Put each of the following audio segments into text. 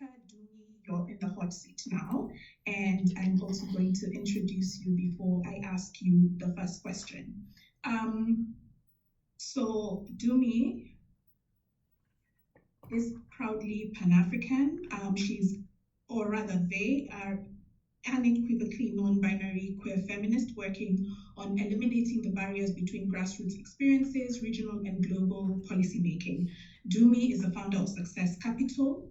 Dumi, you're in the hot seat now, and I'm also going to introduce you before I ask you the first question. So Dumi is proudly Pan-African. Or rather, they are unequivocally non-binary queer feminist working on eliminating the barriers between grassroots experiences, regional and global policymaking. Dumi is the founder of Success Capital,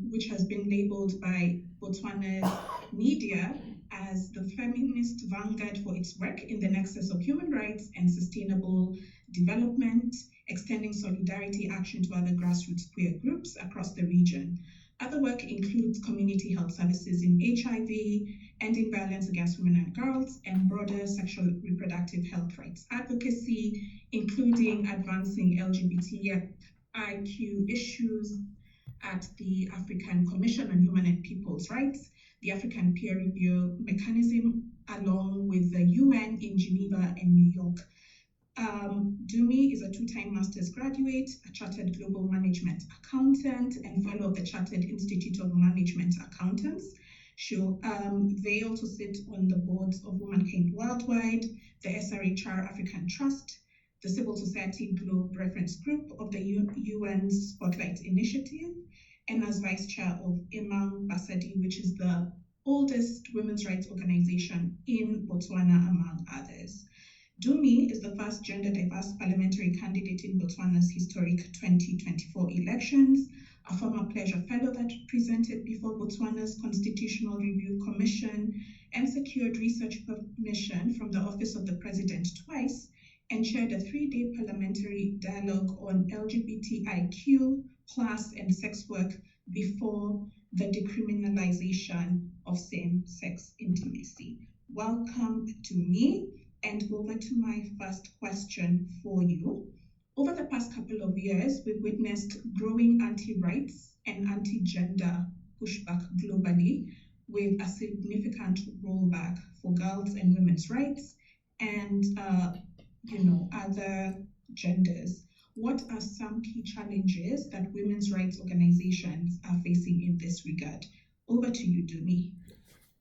which has been labeled by Botswana's media as the feminist vanguard for its work in the nexus of human rights and sustainable development, extending solidarity action to other grassroots queer groups across the region. Other work includes community health services in HIV, ending violence against women and girls, and broader sexual reproductive health rights advocacy, including advancing LGBTIQ issues at the African Commission on Human and People's Rights, the African Peer Review Mechanism, along with the UN in Geneva and New York. Dumi is a two-time master's graduate, a chartered global management accountant, and fellow of the Chartered Institute of Management Accountants. They also sit on the boards of Womankind Worldwide, the SRHR African Trust, the Civil Society Globe Reference Group of the UN Spotlight Initiative, and as vice chair of Imam Basadi, which is the oldest women's rights organization in Botswana, among others. Dumi is the first gender-diverse parliamentary candidate in Botswana's historic 2024 elections, a former pleasure fellow that presented before Botswana's Constitutional Review Commission and secured research permission from the Office of the President twice, and chaired a 3-day parliamentary dialogue on LGBTIQ, class, and sex work before the decriminalization of same-sex intimacy. Welcome to me. And over to my first question for you. Over the past couple of years, we've witnessed growing anti-rights and anti-gender pushback globally, with a significant rollback for girls' and women's rights and other genders. What are some key challenges that women's rights organizations are facing in this regard? Over to you, Dumi.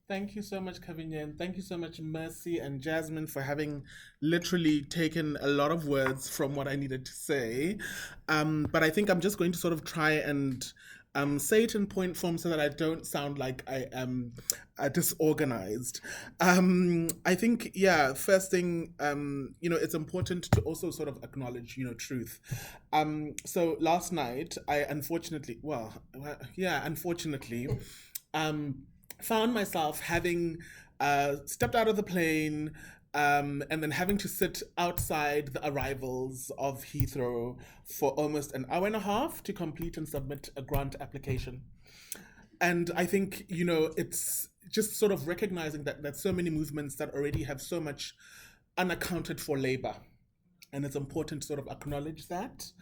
Thank you so much, Kavinya, and thank you so much, Mercy and Jasmine, for having literally taken a lot of words from what I needed to say. But I think I'm just going to sort of try and say it in point form so that I don't sound like I am disorganized. I think, first thing, it's important to also sort of acknowledge, truth. So last night, I unfortunately, found myself having stepped out of the plane and then having to sit outside the arrivals of Heathrow for almost an hour and a half to complete and submit a grant application. And I think, it's just sort of recognizing that so many movements that already have so much unaccounted for labor. And it's important to sort of acknowledge that,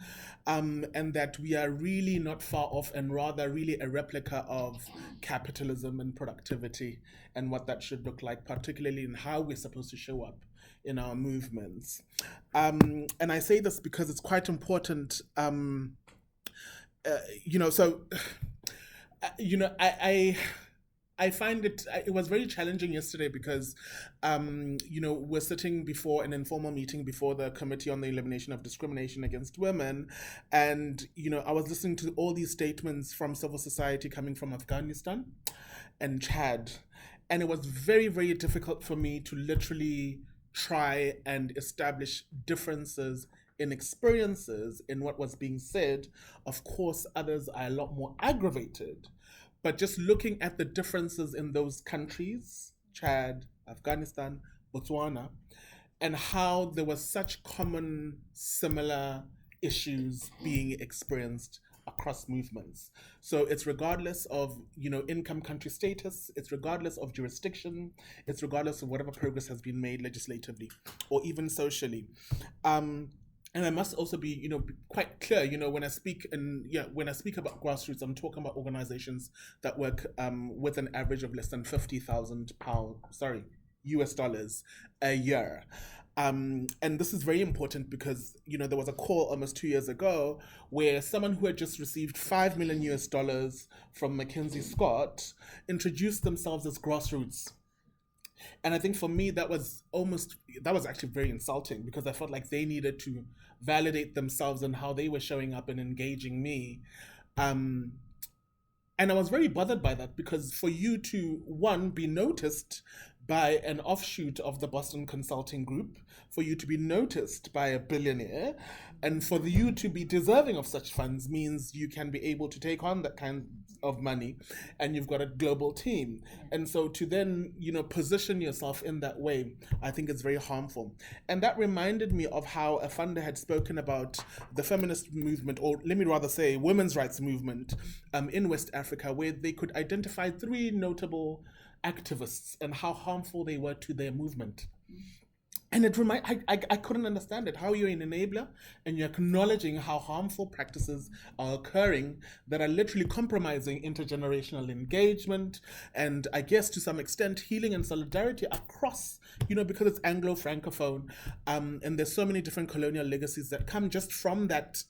and that we are really not far off, and rather really a replica of capitalism and productivity and what that should look like, particularly in how we're supposed to show up in our movements. And I say this because it's quite important, I find it was very challenging yesterday because, we're sitting before an informal meeting before the Committee on the Elimination of Discrimination Against Women. And, I was listening to all these statements from civil society coming from Afghanistan and Chad. And it was very, very difficult for me to literally try and establish differences in experiences in what was being said. Of course, others are a lot more aggravated. But just looking at the differences in those countries, Chad, Afghanistan, Botswana, and how there was such common, similar issues being experienced across movements. So it's regardless of, income, country status, it's regardless of jurisdiction, it's regardless of whatever progress has been made legislatively or even socially. And I must also be, quite clear, when I speak about grassroots, I'm talking about organizations that work with an average of less than £50,000, US dollars a year. And this is very important because, there was a call almost 2 years ago where someone who had just received 5 million US dollars from Mackenzie Scott introduced themselves as grassroots. And I think for me, that was actually very insulting because I felt like they needed to validate themselves and how they were showing up and engaging me. Um, and I was very bothered by that because for you to, one, be noticed by an offshoot of the Boston Consulting Group, for you to be noticed by a billionaire, and for you to be deserving of such funds means you can be able to take on that kind of money and you've got a global team. And so to then, position yourself in that way, I think it's very harmful. And that reminded me of how a funder had spoken about the feminist movement, or let me rather say women's rights movement, in West Africa, where they could identify three notable activists and how harmful they were to their movement. And I couldn't understand it. How you're an enabler and you're acknowledging how harmful practices are occurring that are literally compromising intergenerational engagement and, I guess, to some extent, healing and solidarity across, because it's Anglo-Francophone, and there's so many different colonial legacies that come just from that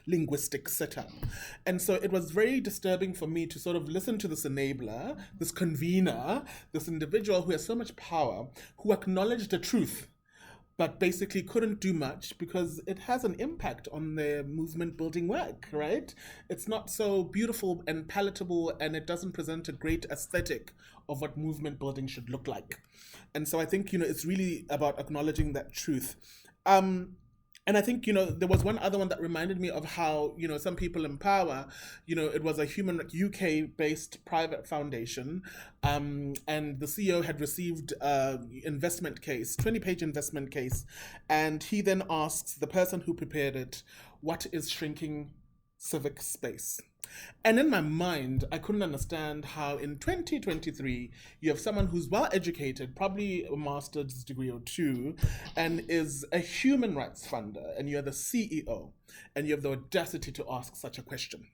linguistic setup. And so it was very disturbing for me to sort of listen to this enabler, this convener, this individual who has so much power, who acknowledged the truth but basically couldn't do much because it has an impact on their movement building work, right? It's not so beautiful and palatable, and it doesn't present a great aesthetic of what movement building should look like. And so I think, it's really about acknowledging that truth. And I think, there was one other one that reminded me of how, some people in power, it was a UK-based private foundation, and the CEO had received an investment case, 20-page investment case, and he then asks the person who prepared it, what is shrinking civic space? And in my mind, I couldn't understand how in 2023, you have someone who's well educated, probably a master's degree or two, and is a human rights funder, and you're the CEO, and you have the audacity to ask such a question.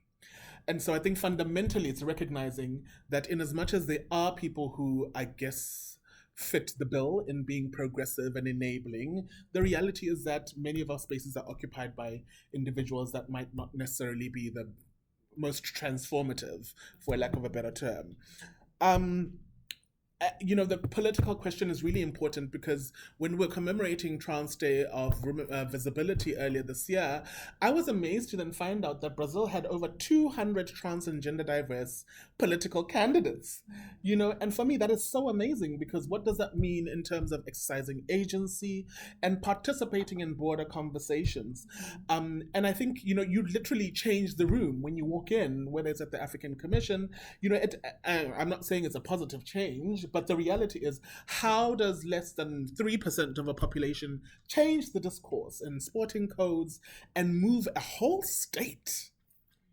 And so I think fundamentally it's recognizing that in as much as there are people who, I guess, fit the bill in being progressive and enabling, the reality is that many of our spaces are occupied by individuals that might not necessarily be the most transformative, for lack of a better term. The political question is really important because when we're commemorating Trans Day of Visibility earlier this year, I was amazed to then find out that Brazil had over 200 trans and gender diverse political candidates. And for me, that is so amazing because what does that mean in terms of exercising agency and participating in broader conversations? And I think, you literally change the room when you walk in, whether it's at the African Commission, I'm not saying it's a positive change, but the reality is, how does less than 3% of a population change the discourse in sporting codes and move a whole state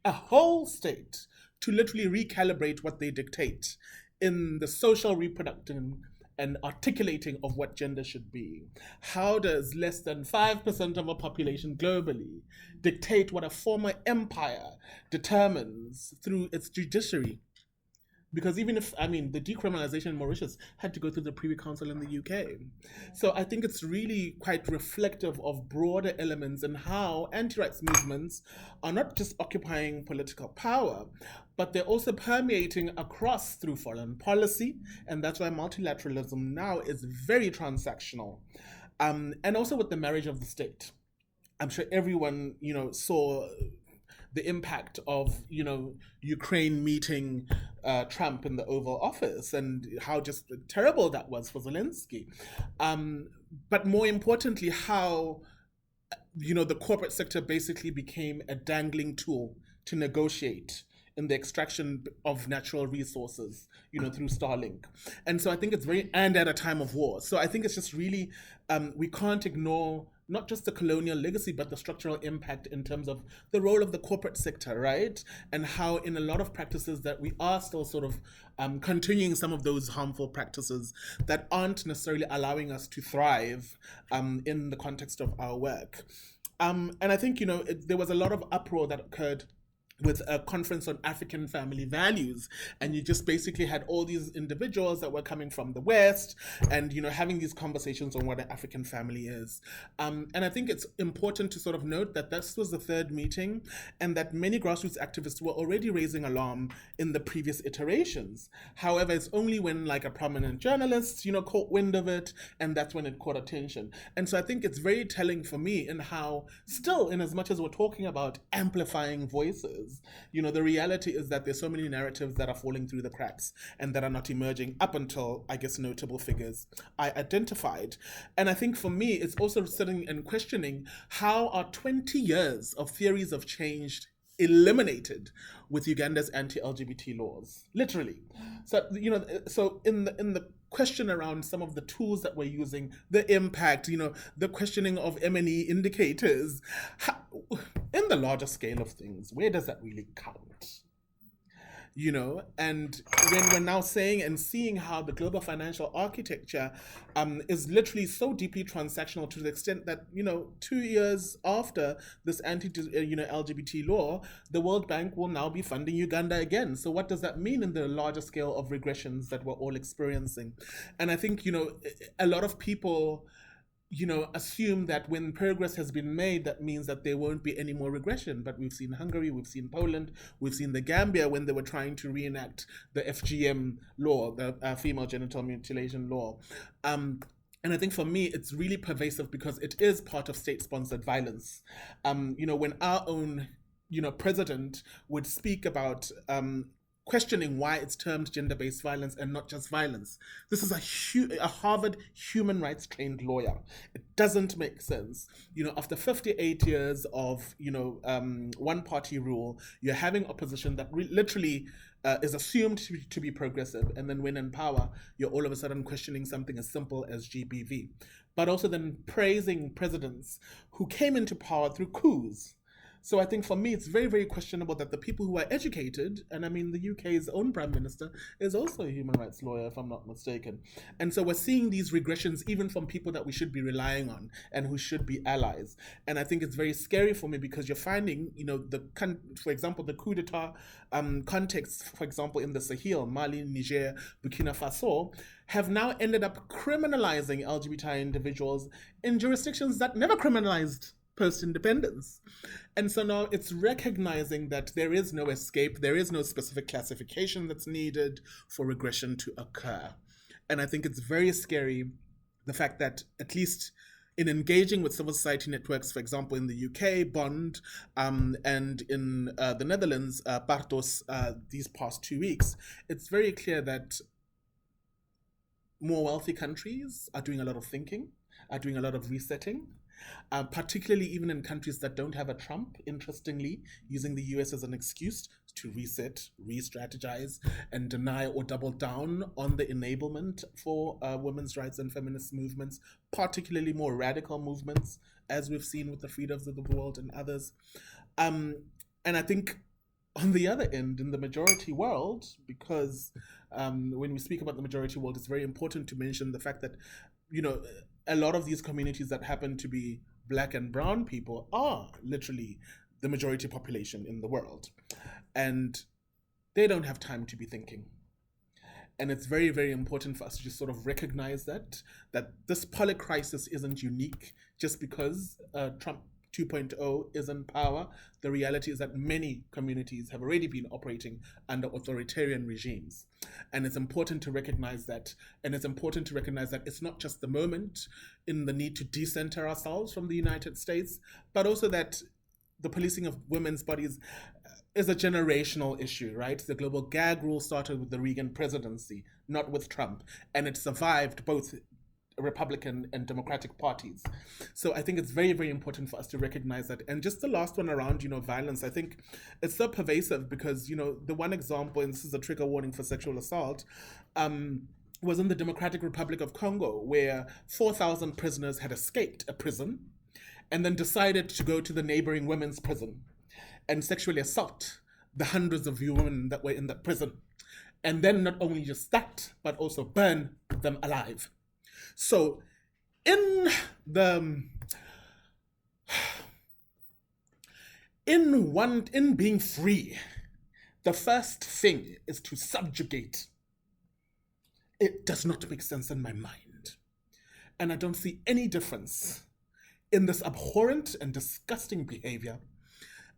to literally recalibrate what they dictate in the social reproductive and articulating of what gender should be? How does less than 5% of a population globally dictate what a former empire determines through its judiciary? Because even if, the decriminalization in Mauritius had to go through the Privy Council in the UK. So I think it's really quite reflective of broader elements and how anti-rights movements are not just occupying political power, but they're also permeating across through foreign policy. And that's why multilateralism now is very transactional. And also with the marriage of the state. I'm sure everyone, saw the impact of Ukraine meeting Trump in the Oval Office and how just terrible that was for Zelensky. But more importantly, how the corporate sector basically became a dangling tool to negotiate in the extraction of natural resources, through Starlink. And so I think it's and at a time of war. So I think it's just really, we can't ignore not just the colonial legacy, but the structural impact in terms of the role of the corporate sector, right? And how in a lot of practices that we are still sort of continuing some of those harmful practices that aren't necessarily allowing us to thrive in the context of our work. And I think, there was a lot of uproar that occurred with a conference on African family values, and you just basically had all these individuals that were coming from the West, and having these conversations on what an African family is. And I think it's important to sort of note that this was the third meeting, and that many grassroots activists were already raising alarm in the previous iterations. However, it's only when like a prominent journalist caught wind of it, and that's when it caught attention. And so I think it's very telling for me in how, still, in as much as we're talking about amplifying voices, the reality is that there's so many narratives that are falling through the cracks and that are not emerging up until, I guess, notable figures I identified. And I think for me, it's also sitting and questioning, how are 20 years of theories of change eliminated with Uganda's anti-LGBT laws, literally? So so in the question around some of the tools that we're using, the impact, the questioning of M&E indicators, in the larger scale of things, where does that really count? And when we're now saying and seeing how the global financial architecture is literally so deeply transactional, to the extent that 2 years after this LGBT law, the World Bank will now be funding Uganda again. So what does that mean in the larger scale of regressions that we're all experiencing? And I think a lot of people assume that when progress has been made, that means that there won't be any more regression. But we've seen Hungary, we've seen Poland, we've seen the Gambia when they were trying to reenact the FGM law, the female genital mutilation law. And I think for me, it's really pervasive because it is part of state-sponsored violence. When our own, president would speak about questioning why it's termed gender-based violence and not just violence. This is a Harvard human rights trained lawyer. It doesn't make sense. After 58 years of, one-party rule, you're having opposition that literally is assumed to be progressive, and then when in power, you're all of a sudden questioning something as simple as GBV. But also then praising presidents who came into power through coups. So I think for me, it's very, very questionable that the people who are educated, and I mean the UK's own Prime Minister is also a human rights lawyer, if I'm not mistaken. And so we're seeing these regressions even from people that we should be relying on and who should be allies. And I think it's very scary for me because you're finding, for example, the coup d'etat context, for example, in the Sahel, Mali, Niger, Burkina Faso, have now ended up criminalizing LGBTI individuals in jurisdictions that never criminalized post-independence. And so now it's recognizing that there is no escape, there is no specific classification that's needed for regression to occur. And I think it's very scary, the fact that at least in engaging with civil society networks, for example, in the UK, Bond, and in the Netherlands, Bartos, these past 2 weeks, it's very clear that more wealthy countries are doing a lot of thinking, are doing a lot of resetting, particularly even in countries that don't have a Trump, interestingly, using the US as an excuse to reset, re-strategize, and deny or double down on the enablement for women's rights and feminist movements, particularly more radical movements, as we've seen with the Freedoms of the World and others. And I think on the other end, in the majority world, because when we speak about the majority world, it's very important to mention the fact that, a lot of these communities that happen to be Black and brown people are literally the majority population in the world. And they don't have time to be thinking. And it's very, very important for us to just sort of recognize that this polycrisis isn't unique just because Trump 2.0 is in power. The reality is that many communities have already been operating under authoritarian regimes. And it's important to recognize that. And it's important to recognize that it's not just the moment in the need to decenter ourselves from the United States, but also that the policing of women's bodies is a generational issue, right? The global gag rule started with the Reagan presidency, not with Trump. And it survived both Republican and Democratic parties. So I think it's very, very important for us to recognize that. And just the last one around, violence, I think it's so pervasive because, the one example, and this is a trigger warning for sexual assault, was in the Democratic Republic of Congo, where 4,000 prisoners had escaped a prison and then decided to go to the neighboring women's prison and sexually assault the hundreds of women that were in that prison. And then not only just that, but also burn them alive. So in in being free, the first thing is to subjugate. It does not make sense in my mind. And I don't see any difference in this abhorrent and disgusting behavior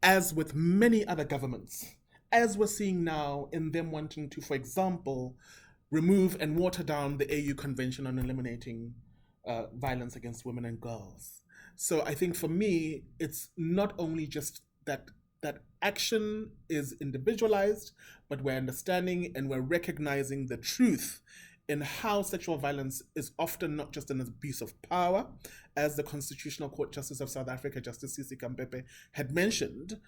as with many other governments, as we're seeing now in them wanting to, for example, remove and water down the AU Convention on Eliminating Violence Against Women and Girls. So I think for me, it's not only just that action is individualized, but we're understanding and we're recognizing the truth in how sexual violence is often not just an abuse of power, as the Constitutional Court Justice of South Africa, Justice Sisi Kampepe, had mentioned,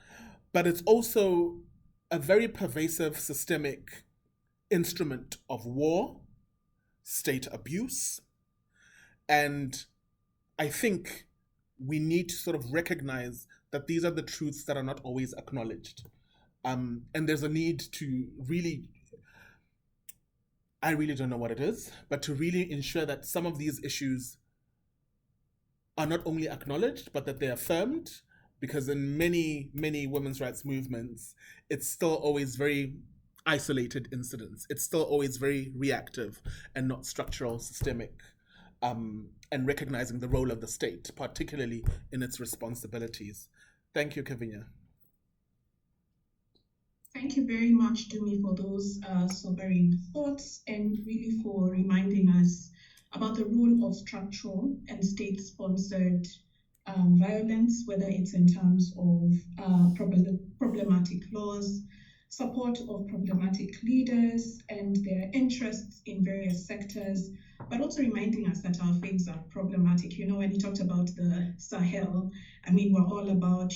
but it's also a very pervasive systemic instrument of war, state abuse, and I think we need to sort of recognize that these are the truths that are not always acknowledged. And there's a need to really, I really don't know what it is, but to really ensure that some of these issues are not only acknowledged, but that they're affirmed, because in many, many women's rights movements, it's still always very isolated incidents. It's still always very reactive and not structural, systemic, and recognizing the role of the state, particularly in its responsibilities. Thank you, Kavinya. Thank you very much, Dumi, for those sobering thoughts and really for reminding us about the role of structural and state-sponsored violence, whether it's in terms of problematic laws, support of problematic leaders and their interests in various sectors, but also reminding us that our things are problematic. You know, when you talked about the Sahel, I mean, we're all about,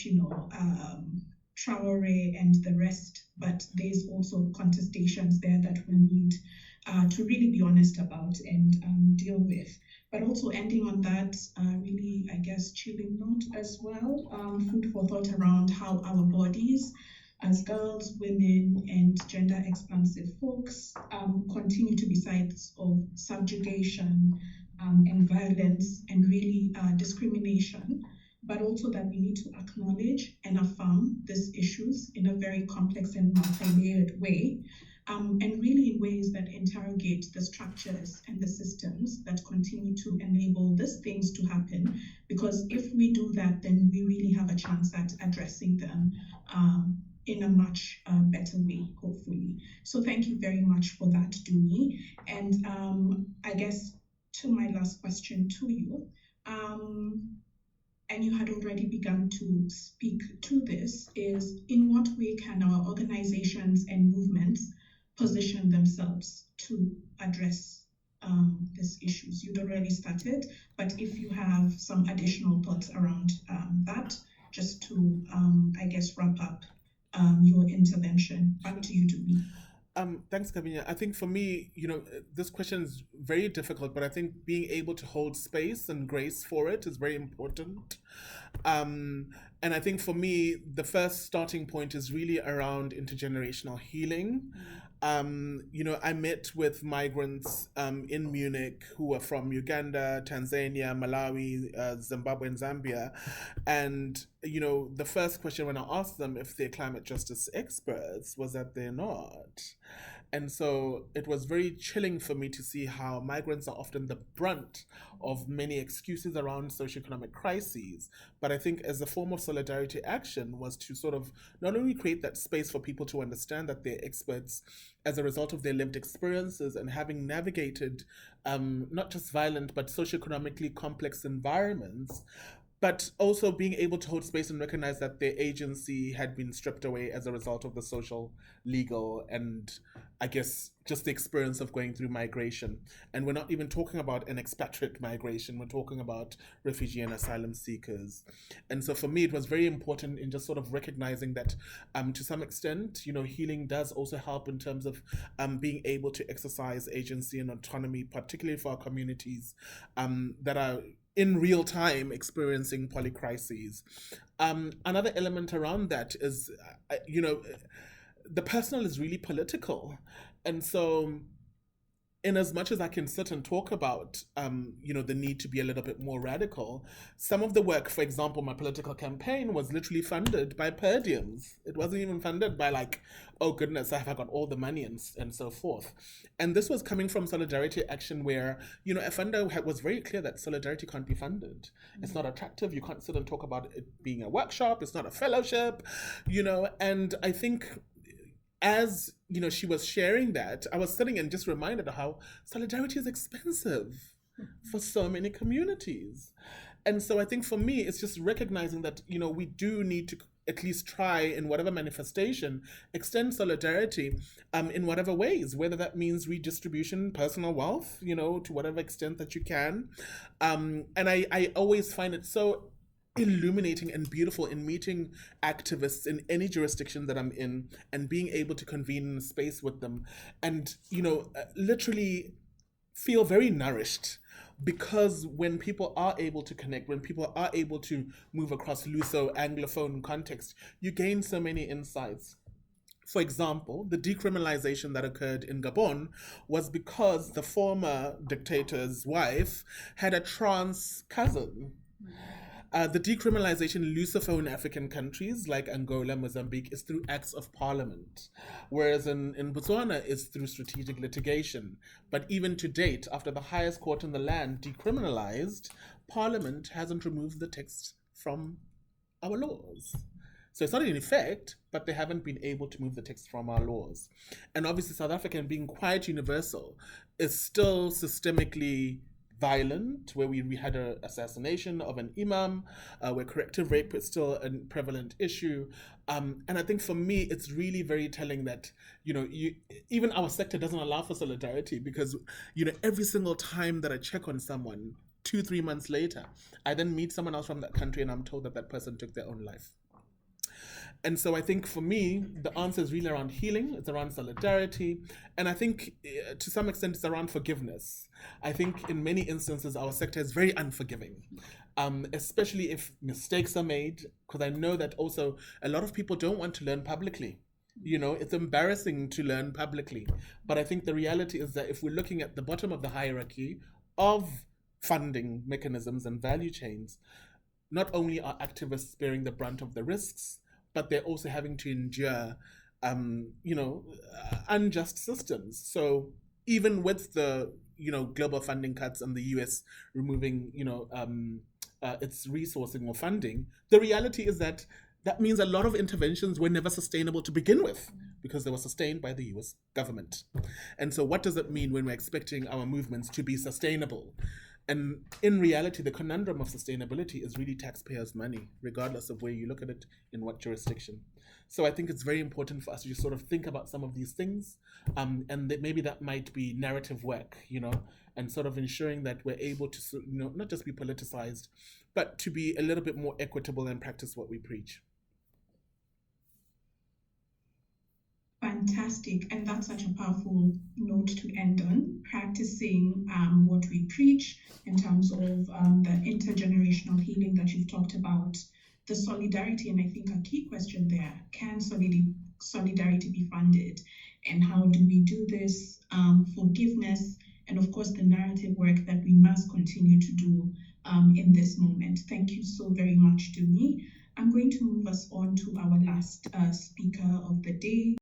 Traore and the rest, but there's also contestations there that we need to really be honest about and deal with. But also ending on that really, I guess, chilling note as well, food for thought around how our bodies as girls, women, and gender expansive folks continue to be sites of subjugation and violence and really discrimination, but also that we need to acknowledge and affirm these issues in a very complex and multi-layered way, and really in ways that interrogate the structures and the systems that continue to enable these things to happen. Because if we do that, then we really have a chance at addressing them in a much better way, hopefully. So thank you very much for that, Dumi. And I guess to my last question to you, and you had already begun to speak to this, is in what way can our organizations and movements position themselves to address these issues? You'd already started, but if you have some additional thoughts around that, just to, I guess, wrap up your intervention. Back to you, Dumi. Thanks, Kavinya. I think for me, this question is very difficult, but I think being able to hold space and grace for it is very important. And I think for me, the first starting point is really around intergenerational healing. I met with migrants in Munich who were from Uganda, Tanzania, Malawi, Zimbabwe, and Zambia. And, the first question when I asked them if they're climate justice experts was that they're not. And so it was very chilling for me to see how migrants are often the brunt of many excuses around socioeconomic crises. But I think as a form of solidarity action was to sort of not only create that space for people to understand that they're experts as a result of their lived experiences and having navigated not just violent but socioeconomically complex environments, but also being able to hold space and recognize that their agency had been stripped away as a result of the social, legal, and I guess just the experience of going through migration. And we're not even talking about an expatriate migration, we're talking about refugee and asylum seekers. And so for me, it was very important in just sort of recognizing that to some extent, healing does also help in terms of being able to exercise agency and autonomy, particularly for our communities that are in real time experiencing polycrises. Another element around that is, the personal is really political. And so in as much as I can sit and talk about, the need to be a little bit more radical, some of the work, for example, my political campaign was literally funded by per diems. It wasn't even funded by like, oh goodness, have I got all the money and so forth. And this was coming from Solidarity Action, where a funder was very clear that solidarity can't be funded. It's not attractive. You can't sit and talk about it being a workshop. It's not a fellowship, And I think as she was sharing that, I was sitting and just reminded of how solidarity is expensive for so many communities. And so I think for me, it's just recognizing that, we do need to at least try in whatever manifestation, extend solidarity in whatever ways, whether that means redistribution, personal wealth, to whatever extent that you can. And I always find it so illuminating and beautiful in meeting activists in any jurisdiction that I'm in and being able to convene in a space with them and, literally feel very nourished, because when people are able to connect, when people are able to move across Luso-Anglophone context, you gain so many insights. For example, the decriminalization that occurred in Gabon was because the former dictator's wife had a trans cousin. The decriminalization in Lusophone African countries like Angola, Mozambique is through acts of parliament, whereas in Botswana it's through strategic litigation. But even to date, after the highest court in the land decriminalized, parliament hasn't removed the text from our laws. So it's not in effect, but they haven't been able to move the text from our laws. And obviously South Africa, being quite universal, is still systemically violent, where we had an assassination of an imam, where corrective rape is still a prevalent issue. And I think for me, it's really very telling that, even our sector doesn't allow for solidarity, because, every single time that I check on someone, 2-3 months later, I then meet someone else from that country and I'm told that that person took their own life. And so I think for me, the answer is really around healing, it's around solidarity, and I think to some extent it's around forgiveness. I think in many instances our sector is very unforgiving, especially if mistakes are made, because I know that also a lot of people don't want to learn publicly. It's embarrassing to learn publicly. But I think the reality is that if we're looking at the bottom of the hierarchy of funding mechanisms and value chains, not only are activists bearing the brunt of the risks, but they're also having to endure, unjust systems. So even with the, global funding cuts and the US removing, its resourcing or funding, the reality is that means a lot of interventions were never sustainable to begin with, because they were sustained by the US government. And so what does it mean when we're expecting our movements to be sustainable? And in reality, the conundrum of sustainability is really taxpayers' money, regardless of where you look at it, in what jurisdiction. So I think it's very important for us to just sort of think about some of these things, and that maybe that might be narrative work, and sort of ensuring that we're able to, not just be politicized, but to be a little bit more equitable and practice what we preach. Fantastic. And that's such a powerful note to end on, practicing what we preach in terms of the intergenerational healing that you've talked about, the solidarity. And I think a key question there, can solidarity be funded? And how do we do this? Forgiveness, and of course, the narrative work that we must continue to do in this moment. Thank you so very much, Dumi. I'm going to move us on to our last speaker of the day.